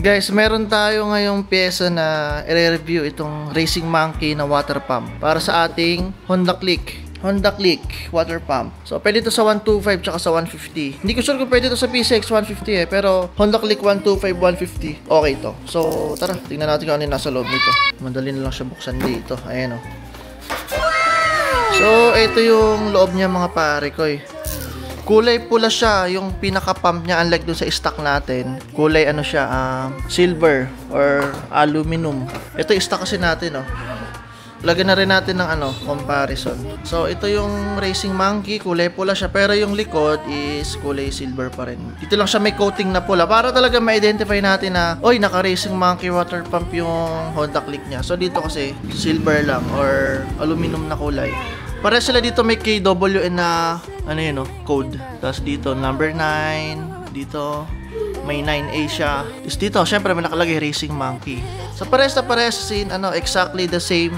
Guys, meron tayo ngayong pyesa na i-review itong Racing Monkey na water pump para sa ating Honda Click water pump. So, pwede ito sa 125 tsaka sa 150. Hindi ko sure kung pwede ito sa PCX 150 pero Honda Click 125, 150. Okay to. So, tara, tingnan natin kung ano yung nasa loob nito. Madali na lang siya buksan dito. Ayan o. So, ito yung loob niya mga pare ko eh. Kulay pula siya, yung pinaka-pump niya, unlike dun sa stock natin. Kulay ano siya, silver or aluminum. Ito yung stock kasi natin, oh. Lagyan na rin natin ng comparison. So, ito yung Racing Monkey, kulay pula siya, pero yung likod is kulay silver pa rin. Dito lang siya may coating na pula para talaga ma-identify natin na, oy, naka-Racing Monkey water pump yung Honda Click niya. So, dito kasi silver lang or aluminum na kulay. Para sila dito may KWN na code. Tapos dito number 9, dito may 9A siya. Tapos dito syempre may nakalagay Racing Monkey. So pares na pares exactly the same.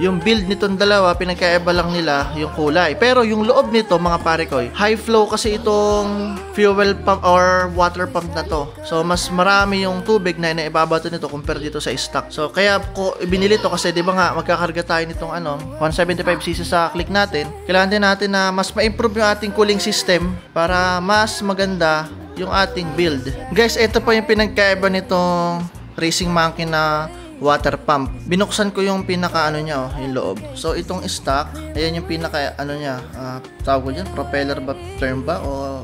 Yung build nitong dalawa, pinagkaiba lang nila yung kulay. Pero yung loob nito, mga pare ko, high flow kasi itong fuel pump or water pump na to. So, mas marami yung tubig na inaibabato nito compare dito sa stock. So, kaya ko binili to kasi di ba nga, magkakarga tayo nitong 175cc sa Click natin. Kailangan din natin na mas ma-improve yung ating cooling system para mas maganda yung ating build. Guys, ito pa yung pinagkaiba nitong Racing Monkey na water pump. Binuksan ko yung pinaka niya, yung loob. So itong stock, ayan yung pinaka niya, tawag ko diyan, propeller ba term ba o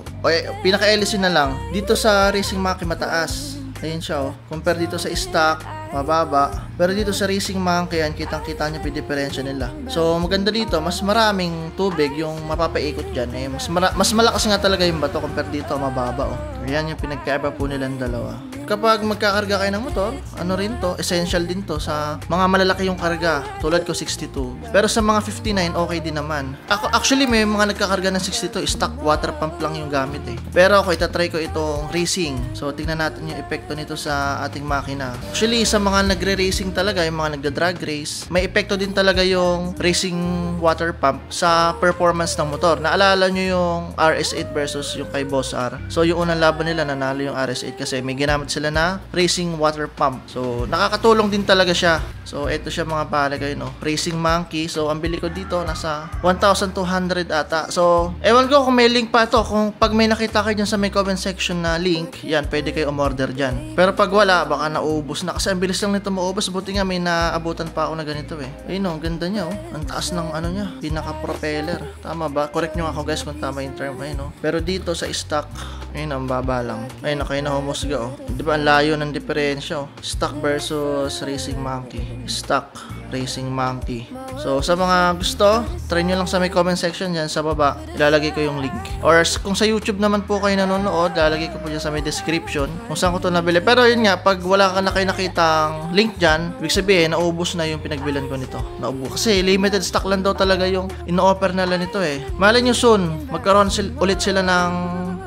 pinaka hélice na lang. Dito sa Racing Monkey mataas. Ayun siya compare dito sa stock, mababa. Pero dito sa Racing Monkey, yan kitang-kita niyo yung diferensya nila. So maganda dito, mas maraming tubig yung mapapaikot diyan. Mas malakas nga talaga yung bato compare dito, mababa Ayan yung pinagkaiba po nilang dalawa. Kapag magkakarga kayo ng motor, rin to, essential din to sa mga malalaki yung karga, tulad ko 62. Pero sa mga 59, okay din naman. Actually, may mga nagkakarga ng 62, stock water pump lang yung gamit Pero ako, itatry ko itong racing. So, tingnan natin yung epekto nito sa ating makina. Actually, sa mga nagre-racing talaga, yung mga nagda-drag race, may epekto din talaga yung racing water pump sa performance ng motor. Naalala nyo yung RS8 versus yung kay Boss R. So, yung unang laban nila, nanalo yung RS8 kasi may ginamit sila na racing water pump. So, nakakatulong din talaga siya. So, ito siya mga pare kayo, Racing Monkey. So, ang bili ko dito, nasa 1,200 ata. So, ewan ko kung may link pa ito. Kung pag may nakita kayo dyan sa may comment section na link, yan, pwede kayo umorder dyan. Pero pag wala, baka naubos na. Kasi ang bilis lang nito maubos. Buti nga may naabutan pa ako na ganito Ayun ang ganda niya Ang taas ng niya, pinaka-propeller. Tama ba? Correct nyo ako guys kung tama yung term. Pero dito sa stock, ayun, ang baba lang. Ayun, kayo na humusga Di ba ang layo ng diferensya Stock versus Racing Monkey. Stock, Racing Monkey. So sa mga gusto, try nyo lang sa may comment section dyan sa baba. Ilalagay ko yung link. Or kung sa YouTube naman po kayo nanonood, ilalagay ko po dyan sa may description kung saan ko ito nabili. Pero yun nga, pag wala ka na kayo nakitang link dyan, ibig sabihin, naubos na yung pinagbilan ko nito. Naubos. Kasi limited stock lang daw talaga yung ino-offer nila nito Malay nyo soon, magkaroon ulit sila ng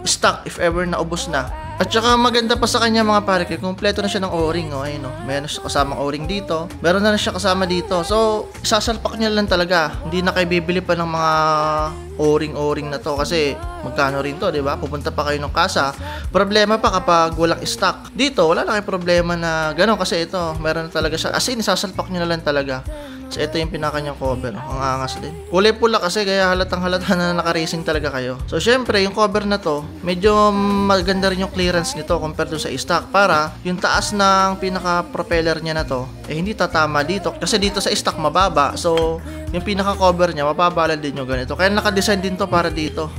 stock if ever naubos na. At saka maganda pa sa kanya mga pare, kompleto na siya ng o-ring Meron siya kasamang o-ring dito. Meron na siya kasama dito. So, sasalpak niya lang talaga. Hindi na kayo bibili pa ng mga o-ring na to kasi magkano rin to, 'di ba? Pupunta pa kayo ng kasa. Problema pa kapag walang stock. Dito wala na kayong problema na gano'n kasi ito, meron na talaga siya. As in, sasalpak niyo na lang talaga. So, ito yung pinakanyang cover. Ang angas din. Kulay pula kasi kaya halatang-halata na naka-racing talaga kayo. So, syempre, yung cover na to, medyo maganda rin yung clearance nito compared to sa stock para yung taas ng pinaka-propeller niya na to, hindi tatama dito. Kasi dito sa stock mababa. So, yung pinaka-cover niya, mababa lang din yung ganito. Kaya naka-design din to para dito.